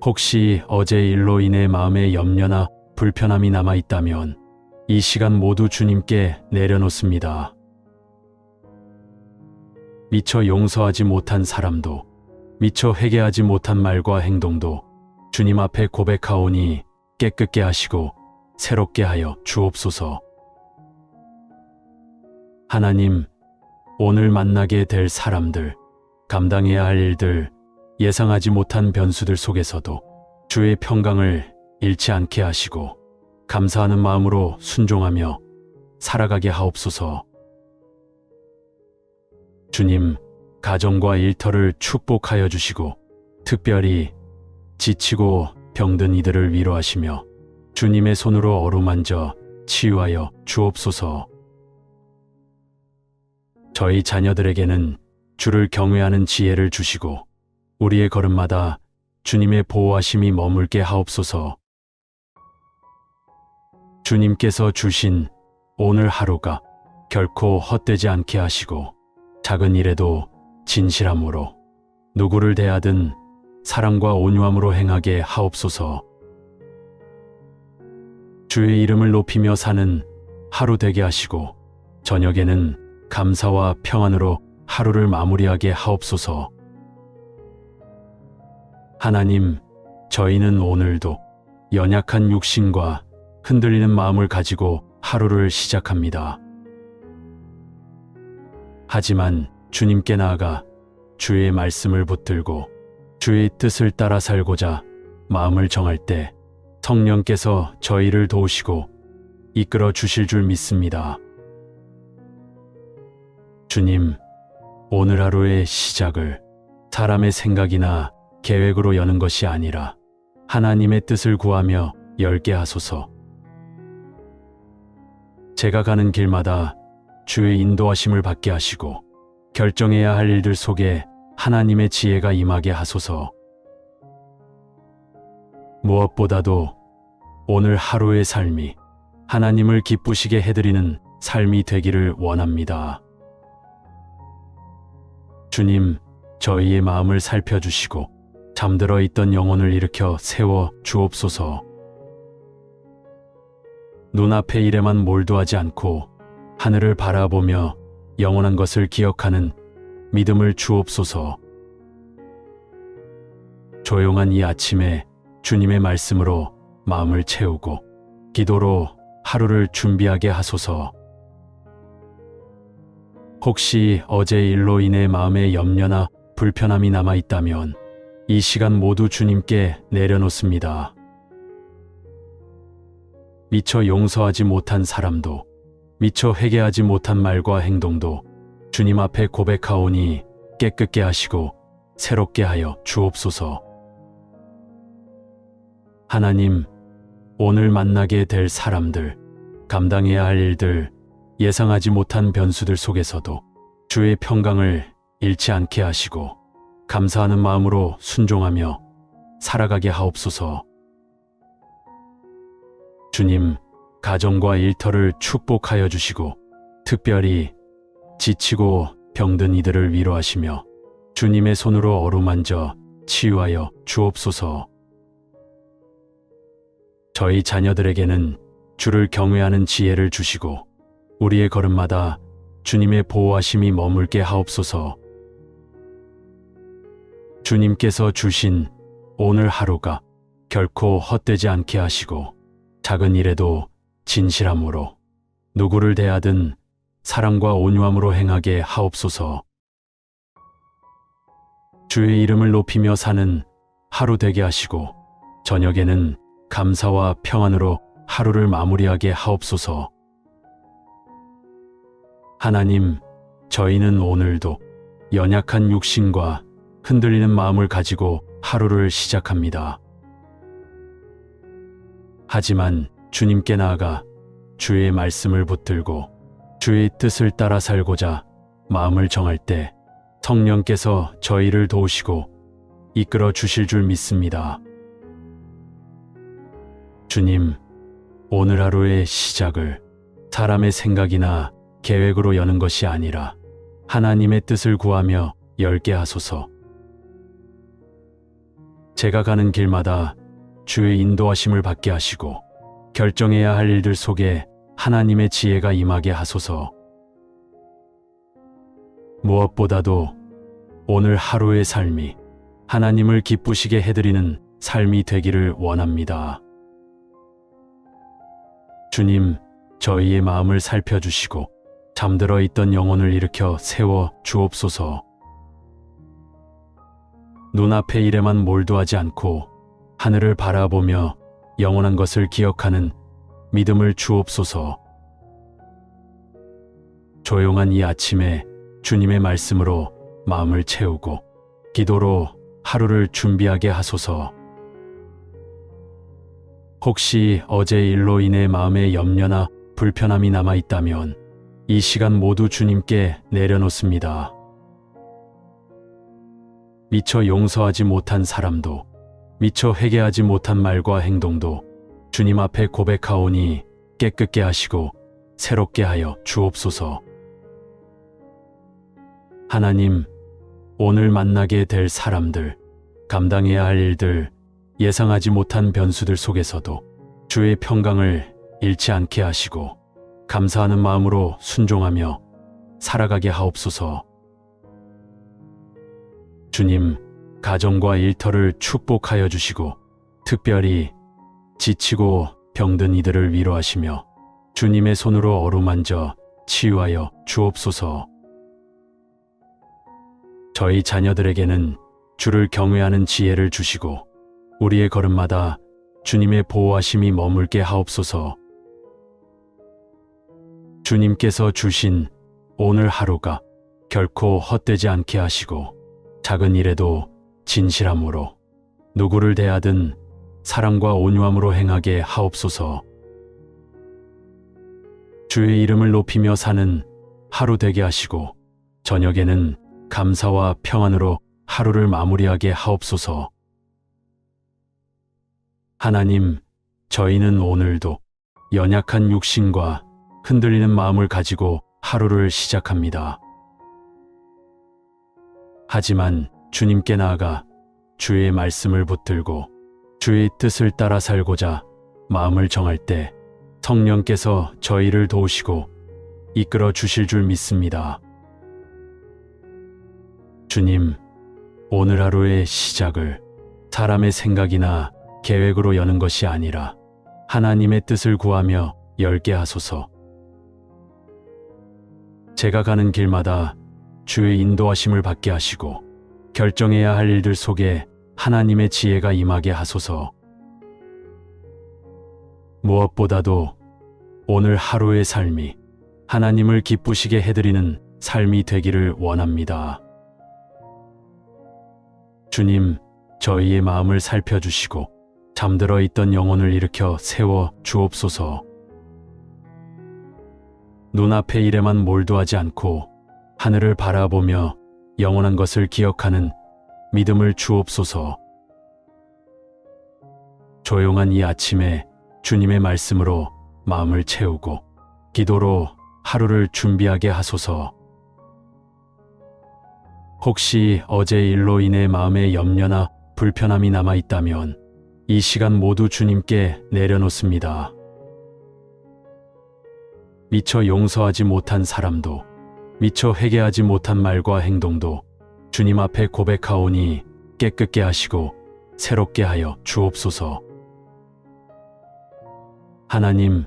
혹시 어제 일로 인해 마음에 염려나 불편함이 남아 있다면 이 시간 모두 주님께 내려놓습니다. 미처 용서하지 못한 사람도, 미처 회개하지 못한 말과 행동도 주님 앞에 고백하오니 깨끗게 하시고 새롭게 하여 주옵소서. 하나님, 오늘 만나게 될 사람들, 감당해야 할 일들, 예상하지 못한 변수들 속에서도 주의 평강을 잃지 않게 하시고 감사하는 마음으로 순종하며 살아가게 하옵소서. 주님, 가정과 일터를 축복하여 주시고 특별히 지치고 병든 이들을 위로하시며 주님의 손으로 어루만져 치유하여 주옵소서. 저희 자녀들에게는 주를 경외하는 지혜를 주시고 우리의 걸음마다 주님의 보호하심이 머물게 하옵소서. 주님께서 주신 오늘 하루가 결코 헛되지 않게 하시고 작은 일에도 진실함으로 누구를 대하든 사랑과 온유함으로 행하게 하옵소서. 주의 이름을 높이며 사는 하루 되게 하시고 저녁에는 감사와 평안으로 하루를 마무리하게 하옵소서. 하나님, 저희는 오늘도 연약한 육신과 흔들리는 마음을 가지고 하루를 시작합니다. 하지만 주님께 나아가 주의 말씀을 붙들고 주의 뜻을 따라 살고자 마음을 정할 때 성령께서 저희를 도우시고 이끌어 주실 줄 믿습니다. 주님, 오늘 하루의 시작을 사람의 생각이나 계획으로 여는 것이 아니라 하나님의 뜻을 구하며 열게 하소서. 제가 가는 길마다 주의 인도하심을 받게 하시고 결정해야 할 일들 속에 하나님의 지혜가 임하게 하소서. 무엇보다도 오늘 하루의 삶이 하나님을 기쁘시게 해드리는 삶이 되기를 원합니다. 주님, 저희의 마음을 살펴주시고 잠들어 있던 영혼을 일으켜 세워 주옵소서. 눈앞의 일에만 몰두하지 않고 하늘을 바라보며 영원한 것을 기억하는 믿음을 주옵소서. 조용한 이 아침에 주님의 말씀으로 마음을 채우고 기도로 하루를 준비하게 하소서. 혹시 어제 일로 인해 마음에 염려나 불편함이 남아 있다면 이 시간 모두 주님께 내려놓습니다. 미처 용서하지 못한 사람도, 미처 회개하지 못한 말과 행동도 주님 앞에 고백하오니 깨끗게 하시고 새롭게 하여 주옵소서. 하나님, 오늘 만나게 될 사람들, 감당해야 할 일들, 예상하지 못한 변수들 속에서도 주의 평강을 잃지 않게 하시고 감사하는 마음으로 순종하며 살아가게 하옵소서. 주님, 가정과 일터를 축복하여 주시고 특별히 지치고 병든 이들을 위로하시며 주님의 손으로 어루만져 치유하여 주옵소서. 저희 자녀들에게는 주를 경외하는 지혜를 주시고 우리의 걸음마다 주님의 보호하심이 머물게 하옵소서. 주님께서 주신 오늘 하루가 결코 헛되지 않게 하시고 작은 일에도 진실함으로 누구를 대하든 사랑과 온유함으로 행하게 하옵소서. 주의 이름을 높이며 사는 하루 되게 하시고 저녁에는 감사와 평안으로 하루를 마무리하게 하옵소서. 하나님, 저희는 오늘도 연약한 육신과 흔들리는 마음을 가지고 하루를 시작합니다. 하지만 주님께 나아가 주의 말씀을 붙들고 주의 뜻을 따라 살고자 마음을 정할 때 성령께서 저희를 도우시고 이끌어 주실 줄 믿습니다. 주님, 오늘 하루의 시작을 사람의 생각이나 계획으로 여는 것이 아니라 하나님의 뜻을 구하며 열게 하소서. 제가 가는 길마다 주의 인도하심을 받게 하시고 결정해야 할 일들 속에 하나님의 지혜가 임하게 하소서. 무엇보다도 오늘 하루의 삶이 하나님을 기쁘시게 해드리는 삶이 되기를 원합니다. 주님, 저희의 마음을 살펴주시고 잠들어 있던 영혼을 일으켜 세워 주옵소서. 눈앞의 일에만 몰두하지 않고 하늘을 바라보며 영원한 것을 기억하는 믿음을 주옵소서. 조용한 이 아침에 주님의 말씀으로 마음을 채우고 기도로 하루를 준비하게 하소서. 혹시 어제 일로 인해 마음에 염려나 불편함이 남아있다면 이 시간 모두 주님께 내려놓습니다. 미처 용서하지 못한 사람도, 미처 회개하지 못한 말과 행동도 주님 앞에 고백하오니 깨끗게 하시고 새롭게 하여 주옵소서. 하나님, 오늘 만나게 될 사람들, 감당해야 할 일들, 예상하지 못한 변수들 속에서도 주의 평강을 잃지 않게 하시고 감사하는 마음으로 순종하며 살아가게 하옵소서. 주님, 가정과 일터를 축복하여 주시고 특별히 지치고 병든 이들을 위로하시며 주님의 손으로 어루만져 치유하여 주옵소서. 저희 자녀들에게는 주를 경외하는 지혜를 주시고 우리의 걸음마다 주님의 보호하심이 머물게 하옵소서. 주님께서 주신 오늘 하루가 결코 헛되지 않게 하시고 작은 일에도 진실함으로 누구를 대하든 사랑과 온유함으로 행하게 하옵소서. 주의 이름을 높이며 사는 하루 되게 하시고 저녁에는 감사와 평안으로 하루를 마무리하게 하옵소서. 하나님, 저희는 오늘도 연약한 육신과 흔들리는 마음을 가지고 하루를 시작합니다. 하지만 주님께 나아가 주의 말씀을 붙들고 주의 뜻을 따라 살고자 마음을 정할 때 성령께서 저희를 도우시고 이끌어 주실 줄 믿습니다. 주님, 오늘 하루의 시작을 사람의 생각이나 계획으로 여는 것이 아니라 하나님의 뜻을 구하며 열게 하소서. 제가 가는 길마다 주의 인도하심을 받게 하시고 결정해야 할 일들 속에 하나님의 지혜가 임하게 하소서. 무엇보다도 오늘 하루의 삶이 하나님을 기쁘시게 해드리는 삶이 되기를 원합니다. 주님, 저희의 마음을 살펴주시고 잠들어 있던 영혼을 일으켜 세워 주옵소서. 눈앞의 일에만 몰두하지 않고 하늘을 바라보며 영원한 것을 기억하는 믿음을 주옵소서. 조용한 이 아침에 주님의 말씀으로 마음을 채우고 기도로 하루를 준비하게 하소서. 혹시 어제 일로 인해 마음에 염려나 불편함이 남아있다면 이 시간 모두 주님께 내려놓습니다. 미처 용서하지 못한 사람도, 미처 회개하지 못한 말과 행동도 주님 앞에 고백하오니 깨끗게 하시고 새롭게 하여 주옵소서. 하나님,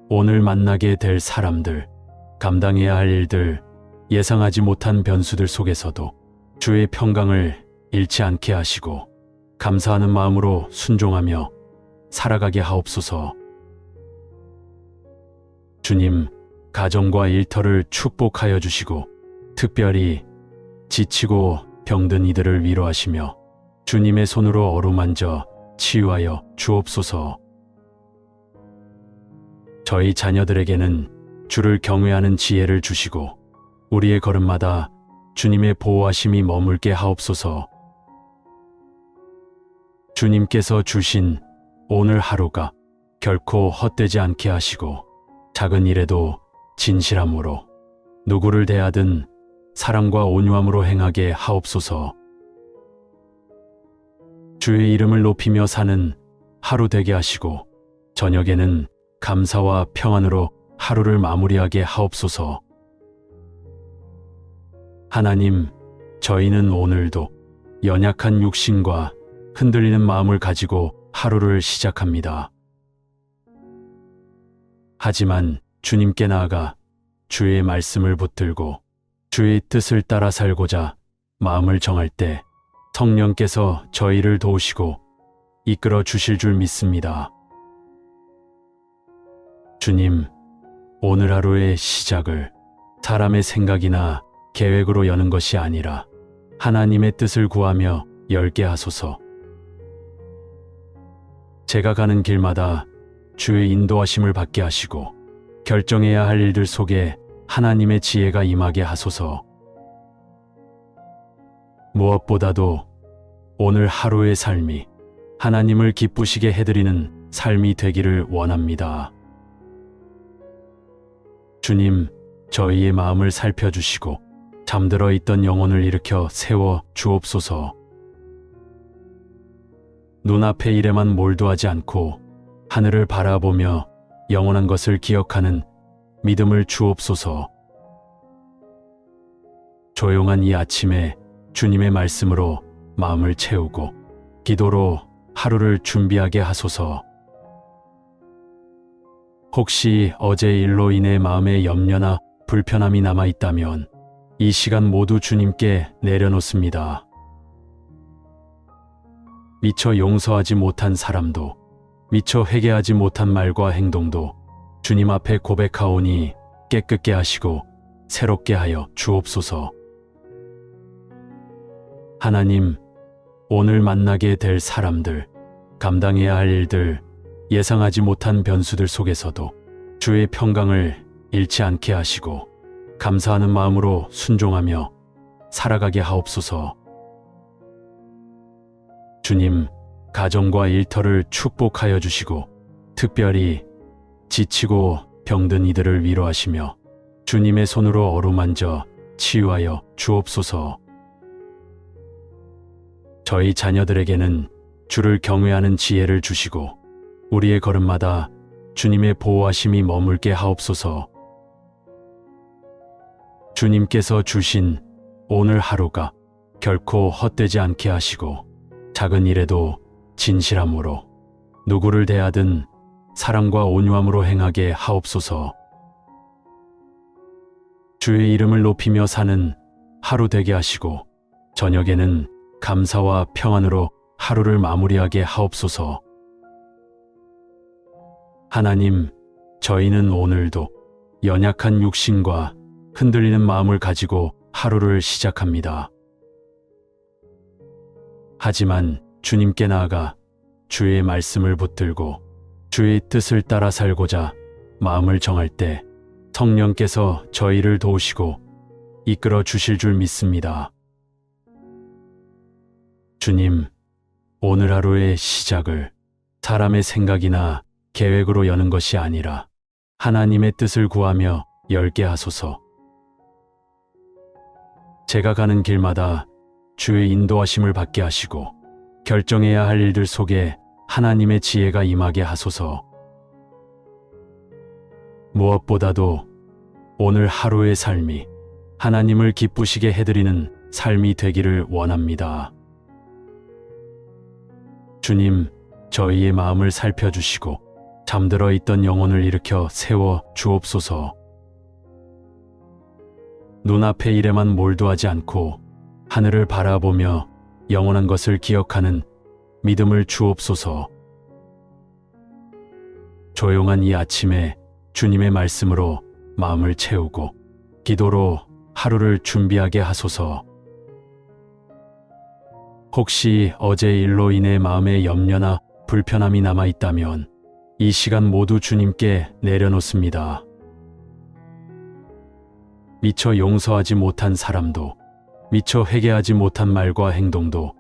오늘 만나게 될 사람들, 감당해야 할 일들, 예상하지 못한 변수들 속에서도 주의 평강을 잃지 않게 하시고 감사하는 마음으로 순종하며 살아가게 하옵소서. 주님, 가정과 일터를 축복하여 주시고 특별히 지치고 병든 이들을 위로하시며 주님의 손으로 어루만져 치유하여 주옵소서. 저희 자녀들에게는 주를 경외하는 지혜를 주시고 우리의 걸음마다 주님의 보호하심이 머물게 하옵소서. 주님께서 주신 오늘 하루가 결코 헛되지 않게 하시고 작은 일에도 진실함으로 누구를 대하든 사랑과 온유함으로 행하게 하옵소서. 주의 이름을 높이며 사는 하루 되게 하시고 저녁에는 감사와 평안으로 하루를 마무리하게 하옵소서. 하나님, 저희는 오늘도 연약한 육신과 흔들리는 마음을 가지고 하루를 시작합니다. 하지만 주님께 나아가 주의 말씀을 붙들고 주의 뜻을 따라 살고자 마음을 정할 때 성령께서 저희를 도우시고 이끌어 주실 줄 믿습니다. 주님, 오늘 하루의 시작을 사람의 생각이나 계획으로 여는 것이 아니라 하나님의 뜻을 구하며 열게 하소서. 제가 가는 길마다 주의 인도하심을 받게 하시고 결정해야 할 일들 속에 하나님의 지혜가 임하게 하소서. 무엇보다도 오늘 하루의 삶이 하나님을 기쁘시게 해드리는 삶이 되기를 원합니다. 주님, 저희의 마음을 살펴주시고 잠들어 있던 영혼을 일으켜 세워 주옵소서. 눈앞의 일에만 몰두하지 않고 하늘을 바라보며 영원한 것을 기억하는 믿음을 주옵소서. 조용한 이 아침에 주님의 말씀으로 마음을 채우고 기도로 하루를 준비하게 하소서. 혹시 어제 일로 인해 마음에 염려나 불편함이 남아있다면 이 시간 모두 주님께 내려놓습니다. 미처 용서하지 못한 사람도 미처 회개하지 못한 말과 행동도 주님 앞에 고백하오니 깨끗게 하시고 새롭게 하여 주옵소서. 하나님, 오늘 만나게 될 사람들, 감당해야 할 일들, 예상하지 못한 변수들 속에서도 주의 평강을 잃지 않게 하시고 감사하는 마음으로 순종하며 살아가게 하옵소서. 주님, 가정과 일터를 축복하여 주시고 특별히 지치고 병든 이들을 위로하시며 주님의 손으로 어루만져 치유하여 주옵소서. 저희 자녀들에게는 주를 경외하는 지혜를 주시고 우리의 걸음마다 주님의 보호하심이 머물게 하옵소서. 주님께서 주신 오늘 하루가 결코 헛되지 않게 하시고 작은 일에도 진실함으로 누구를 대하든 사랑과 온유함으로 행하게 하옵소서. 주의 이름을 높이며 사는 하루 되게 하시고 저녁에는 감사와 평안으로 하루를 마무리하게 하옵소서. 하나님, 저희는 오늘도 연약한 육신과 흔들리는 마음을 가지고 하루를 시작합니다. 하지만 주님께 나아가 주의 말씀을 붙들고 주의 뜻을 따라 살고자 마음을 정할 때 성령께서 저희를 도우시고 이끌어 주실 줄 믿습니다. 주님, 오늘 하루의 시작을 사람의 생각이나 계획으로 여는 것이 아니라 하나님의 뜻을 구하며 열게 하소서. 제가 가는 길마다 주의 인도하심을 받게 하시고 결정해야 할 일들 속에 하나님의 지혜가 임하게 하소서. 무엇보다도 오늘 하루의 삶이 하나님을 기쁘시게 해드리는 삶이 되기를 원합니다. 주님, 저희의 마음을 살펴주시고 잠들어 있던 영혼을 일으켜 세워 주옵소서. 눈앞의 일에만 몰두하지 않고 하늘을 바라보며 영원한 것을 기억하는 믿음을 주옵소서. 조용한 이 아침에 주님의 말씀으로 마음을 채우고 기도로 하루를 준비하게 하소서. 혹시 어제 일로 인해 마음에 염려나 불편함이 남아있다면 이 시간 모두 주님께 내려놓습니다. 미처 용서하지 못한 사람도 미처 회개하지 못한 말과 행동도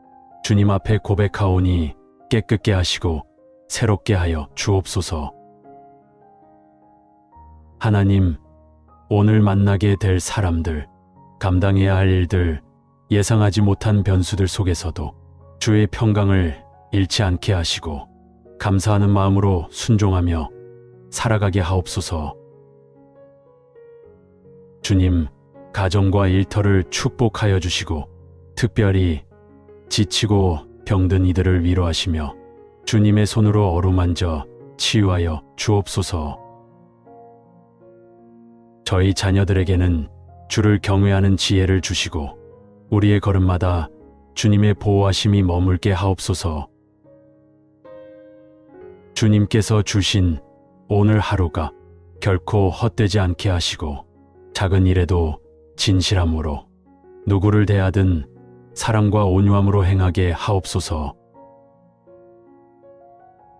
주님 앞에 고백하오니 깨끗게 하시고 새롭게 하여 주옵소서. 하나님, 오늘 만나게 될 사람들, 감당해야 할 일들, 예상하지 못한 변수들 속에서도 주의 평강을 잃지 않게 하시고 감사하는 마음으로 순종하며 살아가게 하옵소서. 주님, 가정과 일터를 축복하여 주시고 특별히 지치고 병든 이들을 위로하시며 주님의 손으로 어루만져 치유하여 주옵소서. 저희 자녀들에게는 주를 경외하는 지혜를 주시고 우리의 걸음마다 주님의 보호하심이 머물게 하옵소서. 주님께서 주신 오늘 하루가 결코 헛되지 않게 하시고 작은 일에도 진실함으로 누구를 대하든 사랑과 온유함으로 행하게 하옵소서.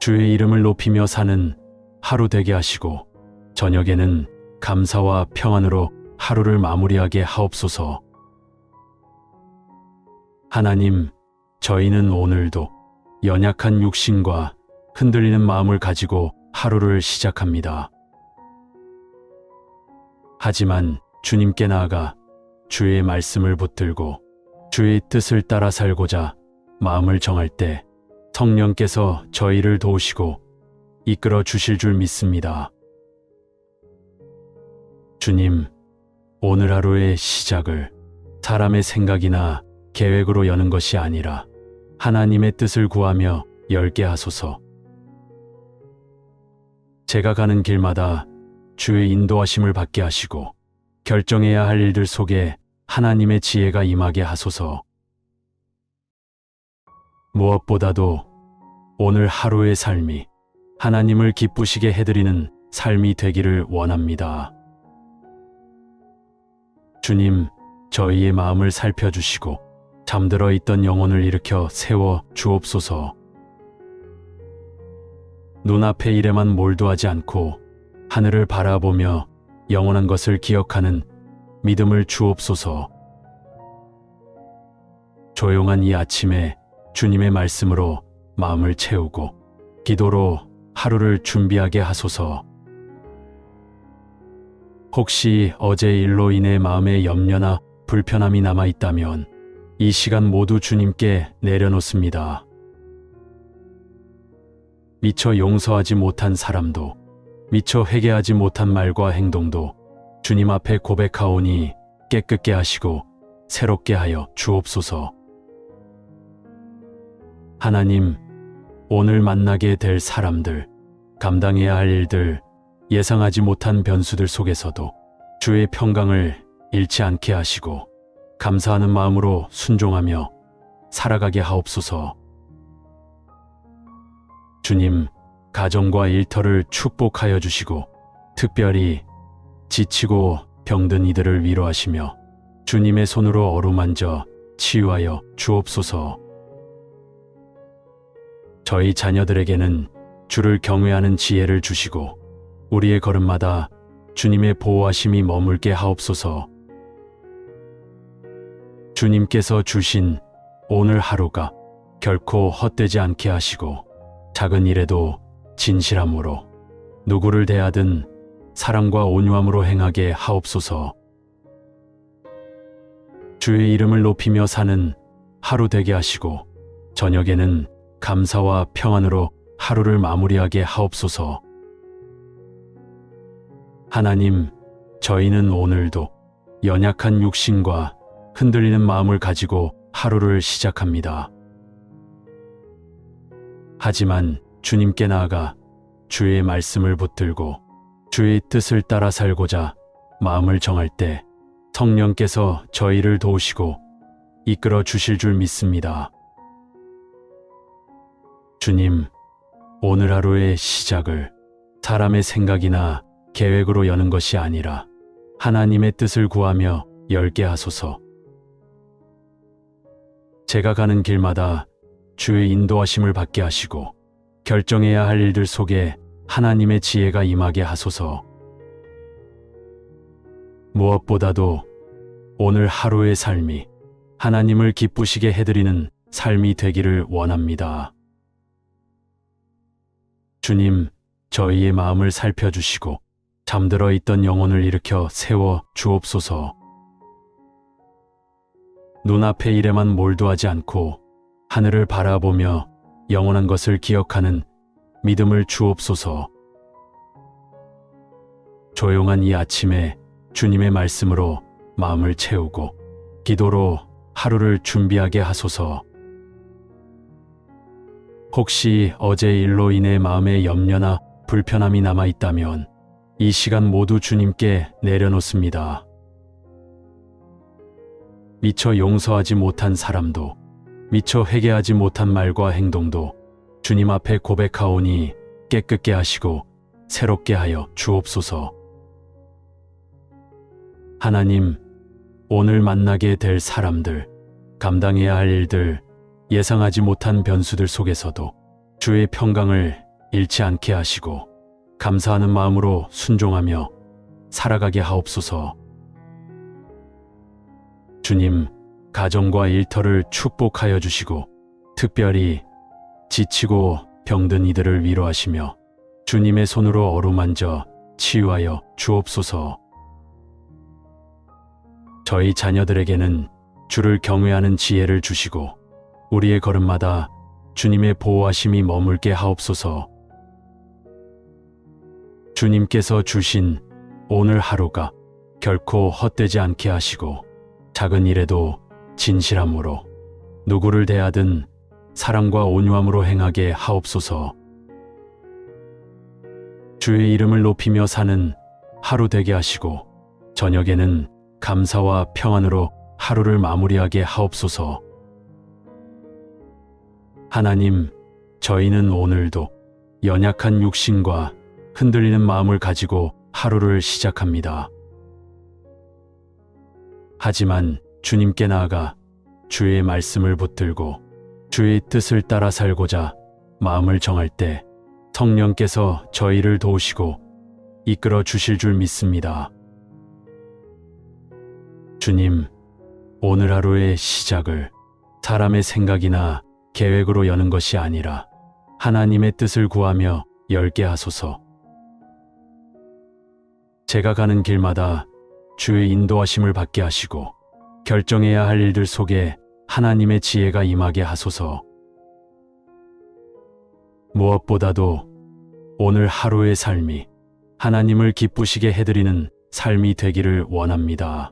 주의 이름을 높이며 사는 하루 되게 하시고 저녁에는 감사와 평안으로 하루를 마무리하게 하옵소서. 하나님, 저희는 오늘도 연약한 육신과 흔들리는 마음을 가지고 하루를 시작합니다. 하지만 주님께 나아가 주의 말씀을 붙들고 주의 뜻을 따라 살고자 마음을 정할 때 성령께서 저희를 도우시고 이끌어 주실 줄 믿습니다. 주님, 오늘 하루의 시작을 사람의 생각이나 계획으로 여는 것이 아니라 하나님의 뜻을 구하며 열게 하소서. 제가 가는 길마다 주의 인도하심을 받게 하시고 결정해야 할 일들 속에 하나님의 지혜가 임하게 하소서. 무엇보다도 오늘 하루의 삶이 하나님을 기쁘시게 해드리는 삶이 되기를 원합니다. 주님, 저희의 마음을 살펴주시고 잠들어 있던 영혼을 일으켜 세워 주옵소서. 눈앞의 일에만 몰두하지 않고 하늘을 바라보며 영원한 것을 기억하는 믿음을 주옵소서. 조용한 이 아침에 주님의 말씀으로 마음을 채우고 기도로 하루를 준비하게 하소서. 혹시 어제 일로 인해 마음에 염려나 불편함이 남아있다면 이 시간 모두 주님께 내려놓습니다. 미처 용서하지 못한 사람도 미처 회개하지 못한 말과 행동도 주님 앞에 고백하오니 깨끗게 하시고 새롭게 하여 주옵소서. 하나님, 오늘 만나게 될 사람들, 감당해야 할 일들, 예상하지 못한 변수들 속에서도 주의 평강을 잃지 않게 하시고 감사하는 마음으로 순종하며 살아가게 하옵소서. 주님, 가정과 일터를 축복하여 주시고 특별히 지치고 병든 이들을 위로하시며 주님의 손으로 어루만져 치유하여 주옵소서. 저희 자녀들에게는 주를 경외하는 지혜를 주시고 우리의 걸음마다 주님의 보호하심이 머물게 하옵소서. 주님께서 주신 오늘 하루가 결코 헛되지 않게 하시고 작은 일에도 진실함으로 누구를 대하든 사랑과 온유함으로 행하게 하옵소서. 주의 이름을 높이며 사는 하루 되게 하시고 저녁에는 감사와 평안으로 하루를 마무리하게 하옵소서. 하나님, 저희는 오늘도 연약한 육신과 흔들리는 마음을 가지고 하루를 시작합니다. 하지만 주님께 나아가 주의 말씀을 붙들고 주의 뜻을 따라 살고자 마음을 정할 때 성령께서 저희를 도우시고 이끌어 주실 줄 믿습니다. 주님, 오늘 하루의 시작을 사람의 생각이나 계획으로 여는 것이 아니라 하나님의 뜻을 구하며 열게 하소서. 제가 가는 길마다 주의 인도하심을 받게 하시고 결정해야 할 일들 속에 하나님의 지혜가 임하게 하소서. 무엇보다도 오늘 하루의 삶이 하나님을 기쁘시게 해드리는 삶이 되기를 원합니다. 주님, 저희의 마음을 살펴주시고 잠들어 있던 영혼을 일으켜 세워 주옵소서. 눈앞의 일에만 몰두하지 않고 하늘을 바라보며 영원한 것을 기억하는 믿음을 주옵소서. 조용한 이 아침에 주님의 말씀으로 마음을 채우고 기도로 하루를 준비하게 하소서. 혹시 어제 일로 인해 마음에 염려나 불편함이 남아 있다면 이 시간 모두 주님께 내려놓습니다. 미처 용서하지 못한 사람도, 미처 회개하지 못한 말과 행동도 주님 앞에 고백하오니 깨끗게 하시고 새롭게 하여 주옵소서. 하나님, 오늘 만나게 될 사람들, 감당해야 할 일들, 예상하지 못한 변수들 속에서도 주의 평강을 잃지 않게 하시고 감사하는 마음으로 순종하며 살아가게 하옵소서. 주님, 가정과 일터를 축복하여 주시고 특별히 지치고 병든 이들을 위로하시며 주님의 손으로 어루만져 치유하여 주옵소서. 저희 자녀들에게는 주를 경외하는 지혜를 주시고 우리의 걸음마다 주님의 보호하심이 머물게 하옵소서. 주님께서 주신 오늘 하루가 결코 헛되지 않게 하시고 작은 일에도 진실함으로 누구를 대하든 사랑과 온유함으로 행하게 하옵소서. 주의 이름을 높이며 사는 하루 되게 하시고 저녁에는 감사와 평안으로 하루를 마무리하게 하옵소서. 하나님, 저희는 오늘도 연약한 육신과 흔들리는 마음을 가지고 하루를 시작합니다. 하지만 주님께 나아가 주의 말씀을 붙들고 주의 뜻을 따라 살고자 마음을 정할 때 성령께서 저희를 도우시고 이끌어 주실 줄 믿습니다. 주님, 오늘 하루의 시작을 사람의 생각이나 계획으로 여는 것이 아니라 하나님의 뜻을 구하며 열게 하소서. 제가 가는 길마다 주의 인도하심을 받게 하시고 결정해야 할 일들 속에 하나님의 지혜가 임하게 하소서. 무엇보다도 오늘 하루의 삶이 하나님을 기쁘시게 해드리는 삶이 되기를 원합니다.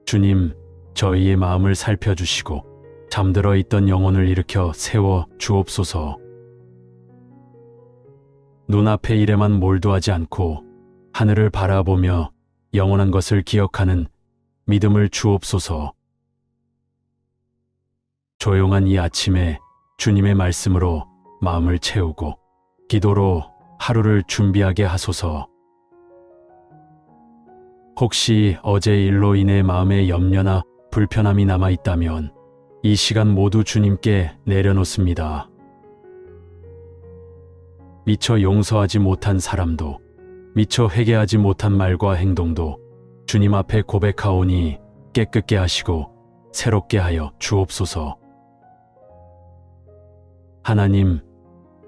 주님, 저희의 마음을 살펴주시고 잠들어 있던 영혼을 일으켜 세워 주옵소서. 눈앞의 일에만 몰두하지 않고 하늘을 바라보며 영원한 것을 기억하는 믿음을 주옵소서. 조용한 이 아침에 주님의 말씀으로 마음을 채우고 기도로 하루를 준비하게 하소서. 혹시 어제 일로 인해 마음에 염려나 불편함이 남아 있다면 이 시간 모두 주님께 내려놓습니다. 미처 용서하지 못한 사람도, 미처 회개하지 못한 말과 행동도 주님 앞에 고백하오니 깨끗게 하시고 새롭게 하여 주옵소서. 하나님,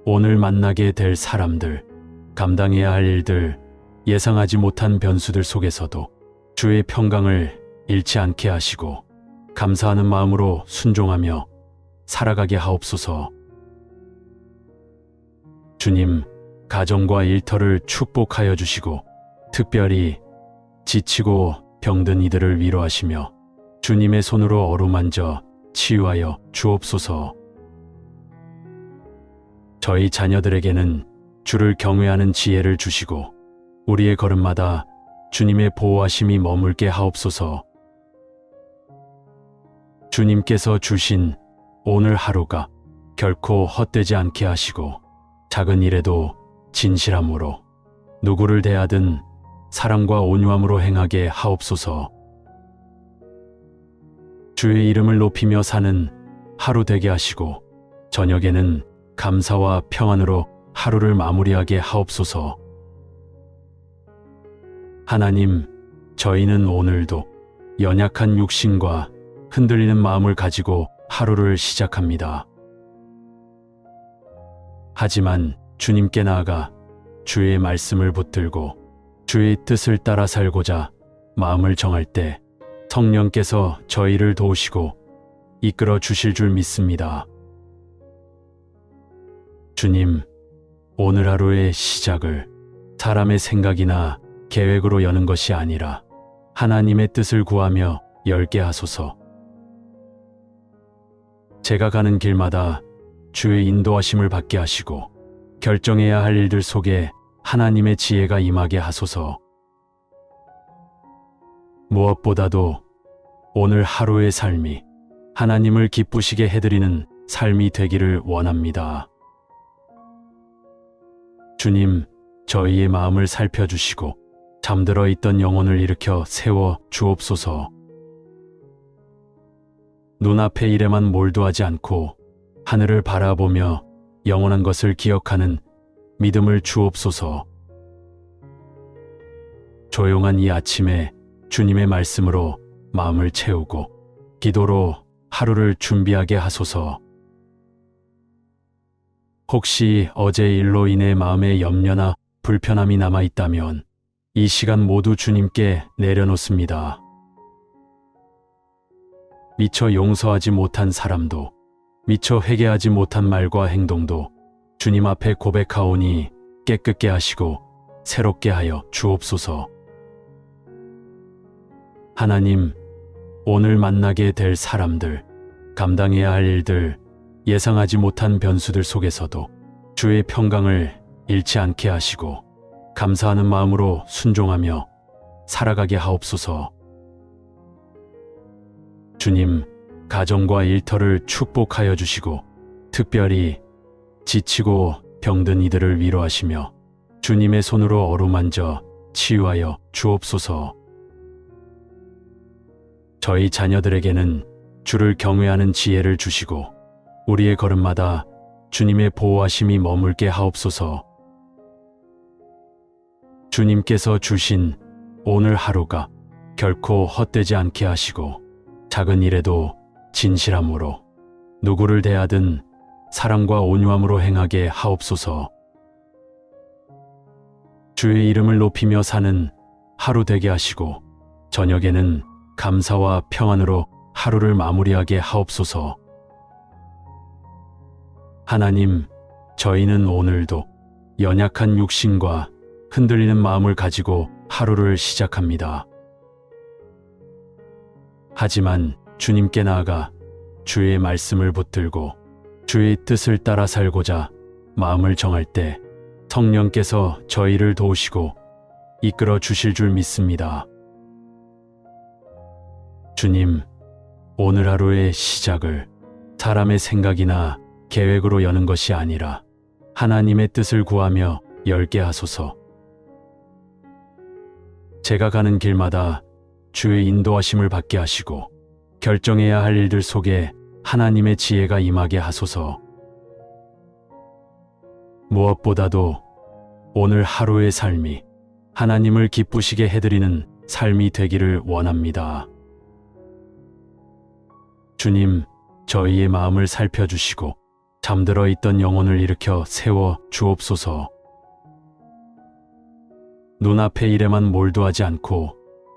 오늘 만나게 될 사람들, 감당해야 할 일들, 예상하지 못한 변수들 속에서도 주의 평강을 잃지 않게 하시고 감사하는 마음으로 순종하며 살아가게 하옵소서. 주님, 가정과 일터를 축복하여 주시고 특별히 지치고 병든 이들을 위로하시며 주님의 손으로 어루만져 치유하여 주옵소서. 저희 자녀들에게는 주를 경외하는 지혜를 주시고 우리의 걸음마다 주님의 보호하심이 머물게 하옵소서. 주님께서 주신 오늘 하루가 결코 헛되지 않게 하시고 작은 일에도 진실함으로 누구를 대하든 사랑과 온유함으로 행하게 하옵소서. 주의 이름을 높이며 사는 하루 되게 하시고 저녁에는 감사와 평안으로 하루를 마무리하게 하옵소서. 하나님, 저희는 오늘도 연약한 육신과 흔들리는 마음을 가지고 하루를 시작합니다. 하지만 주님께 나아가 주의 말씀을 붙들고 주의 뜻을 따라 살고자 마음을 정할 때 성령께서 저희를 도우시고 이끌어 주실 줄 믿습니다. 주님, 오늘 하루의 시작을 사람의 생각이나 계획으로 여는 것이 아니라 하나님의 뜻을 구하며 열게 하소서. 제가 가는 길마다 주의 인도하심을 받게 하시고 결정해야 할 일들 속에 하나님의 지혜가 임하게 하소서. 무엇보다도 오늘 하루의 삶이 하나님을 기쁘시게 해드리는 삶이 되기를 원합니다. 주님, 저희의 마음을 살펴주시고 잠들어 있던 영혼을 일으켜 세워 주옵소서. 눈앞의 일에만 몰두하지 않고 하늘을 바라보며 영원한 것을 기억하는 믿음을 주옵소서. 조용한 이 아침에 주님의 말씀으로 마음을 채우고 기도로 하루를 준비하게 하소서. 혹시 어제 일로 인해 마음에 염려나 불편함이 남아있다면 이 시간 모두 주님께 내려놓습니다. 미처 용서하지 못한 사람도, 미처 회개하지 못한 말과 행동도 주님 앞에 고백하오니 깨끗게 하시고 새롭게 하여 주옵소서. 하나님, 오늘 만나게 될 사람들, 감당해야 할 일들, 예상하지 못한 변수들 속에서도 주의 평강을 잃지 않게 하시고 감사하는 마음으로 순종하며 살아가게 하옵소서. 주님, 가정과 일터를 축복하여 주시고 특별히 지치고 병든 이들을 위로하시며 주님의 손으로 어루만져 치유하여 주옵소서. 저희 자녀들에게는 주를 경외하는 지혜를 주시고 우리의 걸음마다 주님의 보호하심이 머물게 하옵소서. 주님께서 주신 오늘 하루가 결코 헛되지 않게 하시고 작은 일에도 진실함으로 누구를 대하든 사랑과 온유함으로 행하게 하옵소서. 주의 이름을 높이며 사는 하루 되게 하시고 저녁에는 감사와 평안으로 하루를 마무리하게 하옵소서. 하나님, 저희는 오늘도 연약한 육신과 흔들리는 마음을 가지고 하루를 시작합니다. 하지만 주님께 나아가 주의 말씀을 붙들고 주의 뜻을 따라 살고자 마음을 정할 때 성령께서 저희를 도우시고 이끌어 주실 줄 믿습니다. 주님, 오늘 하루의 시작을 사람의 생각이나 계획으로 여는 것이 아니라 하나님의 뜻을 구하며 열게 하소서. 제가 가는 길마다 주의 인도하심을 받게 하시고 결정해야 할 일들 속에 하나님의 지혜가 임하게 하소서. 무엇보다도 오늘 하루의 삶이 하나님을 기쁘시게 해드리는 삶이 되기를 원합니다. 주님, 저희의 마음을 살펴주시고 잠들어 있던 영혼을 일으켜 세워 주옵소서. 눈앞의 일에만 몰두하지 않고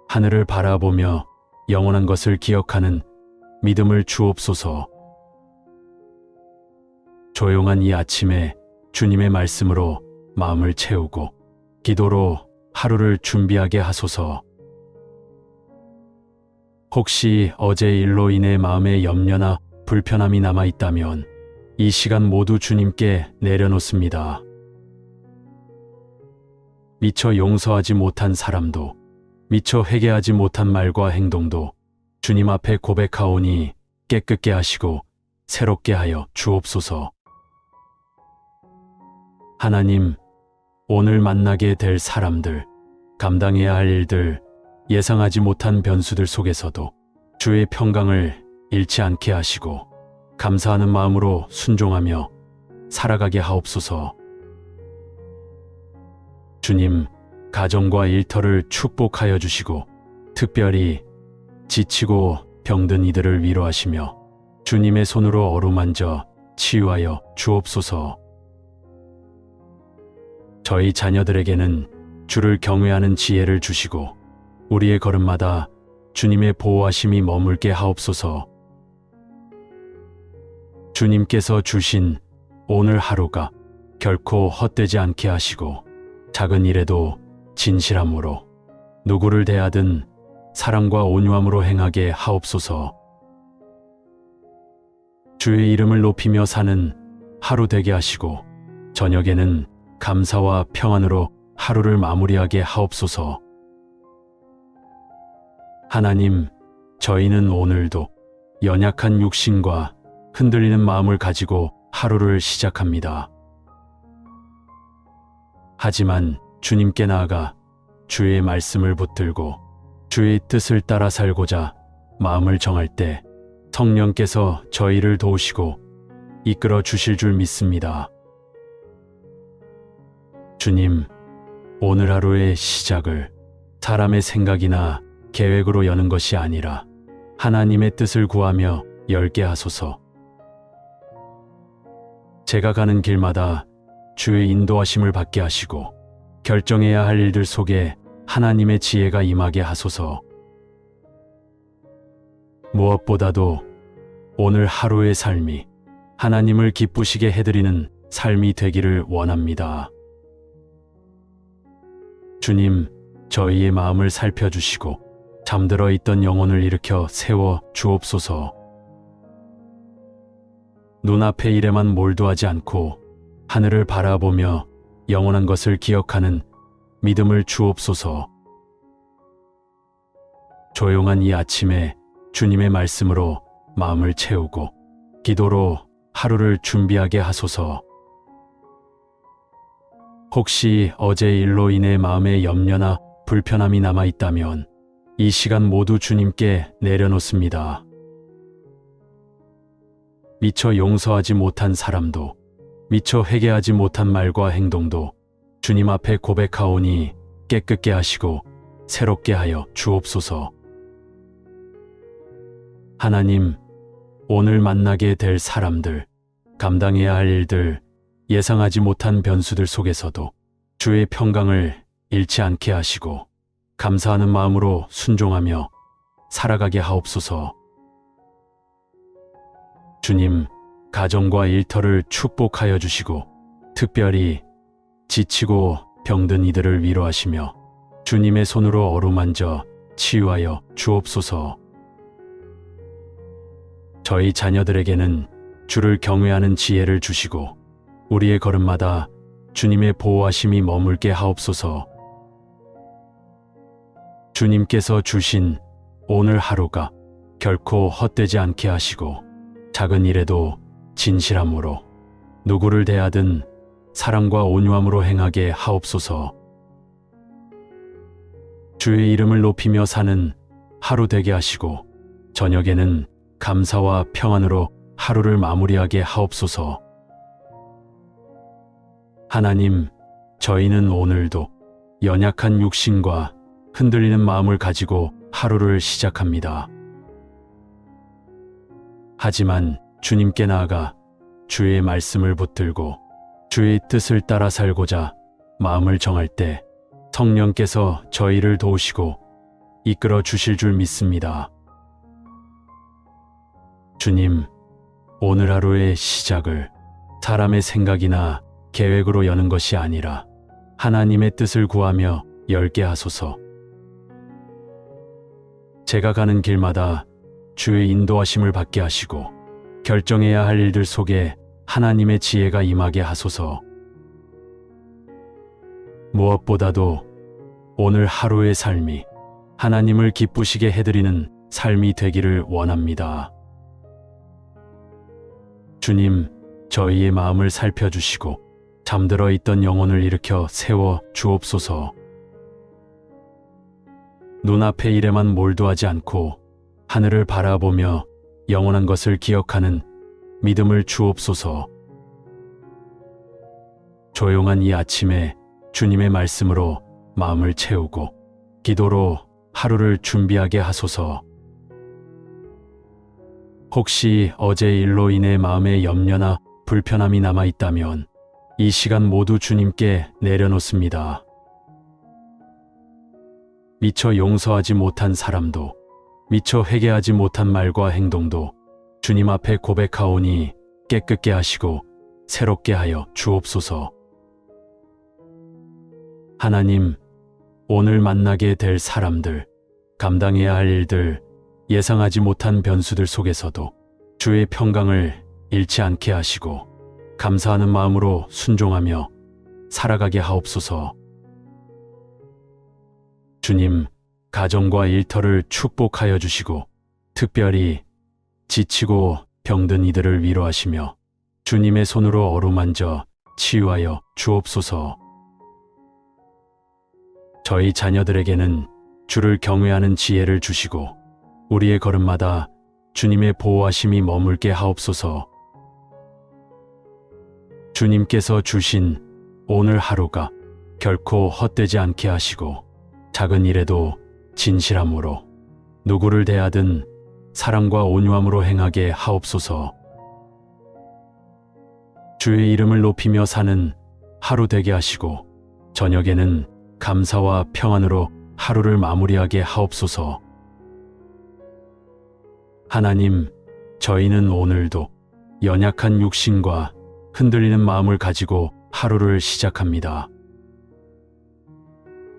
하늘을 바라보며 영원한 것을 기억하는 믿음을 주옵소서. 조용한 이 아침에 주님의 말씀으로 마음을 채우고 기도로 하루를 준비하게 하소서. 혹시 어제 일로 인해 마음에 염려나 불편함이 남아있다면 이 시간 모두 주님께 내려놓습니다. 미처 용서하지 못한 사람도, 미처 회개하지 못한 말과 행동도 주님 앞에 고백하오니 깨끗게 하시고 새롭게 하여 주옵소서. 하나님, 오늘 만나게 될 사람들, 감당해야 할 일들, 예상하지 못한 변수들 속에서도 주의 평강을 잃지 않게 하시고 감사하는 마음으로 순종하며 살아가게 하옵소서. 주님, 가정과 일터를 축복하여 주시고 특별히 지치고 병든 이들을 위로하시며 주님의 손으로 어루만져 치유하여 주옵소서. 저희 자녀들에게는 주를 경외하는 지혜를 주시고 우리의 걸음마다 주님의 보호하심이 머물게 하옵소서. 주님께서 주신 오늘 하루가 결코 헛되지 않게 하시고 작은 일에도 진실함으로 누구를 대하든 사랑과 온유함으로 행하게 하옵소서. 주의 이름을 높이며 사는 하루 되게 하시고 저녁에는 감사와 평안으로 하루를 마무리하게 하옵소서. 하나님, 저희는 오늘도 연약한 육신과 흔들리는 마음을 가지고 하루를 시작합니다. 하지만 주님께 나아가 주의 말씀을 붙들고 주의 뜻을 따라 살고자 마음을 정할 때 성령께서 저희를 도우시고 이끌어 주실 줄 믿습니다. 주님, 오늘 하루의 시작을 사람의 생각이나 계획으로 여는 것이 아니라 하나님의 뜻을 구하며 열게 하소서. 제가 가는 길마다 주의 인도하심을 받게 하시고 결정해야 할 일들 속에 하나님의 지혜가 임하게 하소서. 무엇보다도 오늘 하루의 삶이 하나님을 기쁘시게 해드리는 삶이 되기를 원합니다. 주님, 저희의 마음을 살펴주시고 잠들어 있던 영혼을 일으켜 세워 주옵소서. 눈앞의 일에만 몰두하지 않고 하늘을 바라보며 영원한 것을 기억하는 믿음을 주옵소서. 조용한 이 아침에 주님의 말씀으로 마음을 채우고 기도로 하루를 준비하게 하소서. 혹시 어제의 일로 인해 마음에 염려나 불편함이 남아있다면 이 시간 모두 주님께 내려놓습니다. 미처 용서하지 못한 사람도 미처 회개하지 못한 말과 행동도 주님 앞에 고백하오니 깨끗게 하시고 새롭게 하여 주옵소서. 하나님, 오늘 만나게 될 사람들, 감당해야 할 일들, 예상하지 못한 변수들 속에서도 주의 평강을 잃지 않게 하시고 감사하는 마음으로 순종하며 살아가게 하옵소서. 주님, 가정과 일터를 축복하여 주시고 특별히 지치고 병든 이들을 위로하시며 주님의 손으로 어루만져 치유하여 주옵소서. 저희 자녀들에게는 주를 경외하는 지혜를 주시고 우리의 걸음마다 주님의 보호하심이 머물게 하옵소서. 주님께서 주신 오늘 하루가 결코 헛되지 않게 하시고 작은 일에도 진실함으로 누구를 대하든 사랑과 온유함으로 행하게 하옵소서. 주의 이름을 높이며 사는 하루 되게 하시고 저녁에는 감사와 평안으로 하루를 마무리하게 하옵소서. 하나님, 저희는 오늘도 연약한 육신과 흔들리는 마음을 가지고 하루를 시작합니다. 하지만 주님께 나아가 주의 말씀을 붙들고 주의 뜻을 따라 살고자 마음을 정할 때 성령께서 저희를 도우시고 이끌어 주실 줄 믿습니다. 주님, 오늘 하루의 시작을 사람의 생각이나 계획으로 여는 것이 아니라 하나님의 뜻을 구하며 열게 하소서. 제가 가는 길마다 주의 인도하심을 받게 하시고 결정해야 할 일들 속에 하나님의 지혜가 임하게 하소서. 무엇보다도 오늘 하루의 삶이 하나님을 기쁘시게 해드리는 삶이 되기를 원합니다. 주님, 저희의 마음을 살펴주시고 잠들어 있던 영혼을 일으켜 세워 주옵소서. 눈앞의 일에만 몰두하지 않고 하늘을 바라보며 영원한 것을 기억하는 믿음을 주옵소서. 조용한 이 아침에 주님의 말씀으로 마음을 채우고 기도로 하루를 준비하게 하소서. 혹시 어제의 일로 인해 마음에 염려나 불편함이 남아있다면 이 시간 모두 주님께 내려놓습니다. 미처 용서하지 못한 사람도 미처 회개하지 못한 말과 행동도 주님 앞에 고백하오니 깨끗게 하시고 새롭게 하여 주옵소서. 하나님, 오늘 만나게 될 사람들, 감당해야 할 일들, 예상하지 못한 변수들 속에서도 주의 평강을 잃지 않게 하시고 감사하는 마음으로 순종하며 살아가게 하옵소서. 주님, 가정과 일터를 축복하여 주시고 특별히 지치고 병든 이들을 위로하시며 주님의 손으로 어루만져 치유하여 주옵소서. 저희 자녀들에게는 주를 경외하는 지혜를 주시고 우리의 걸음마다 주님의 보호하심이 머물게 하옵소서. 주님께서 주신 오늘 하루가 결코 헛되지 않게 하시고 작은 일에도 진실함으로 누구를 대하든 사랑과 온유함으로 행하게 하옵소서. 주의 이름을 높이며 사는 하루 되게 하시고 저녁에는 감사와 평안으로 하루를 마무리하게 하옵소서. 하나님, 저희는 오늘도 연약한 육신과 흔들리는 마음을 가지고 하루를 시작합니다.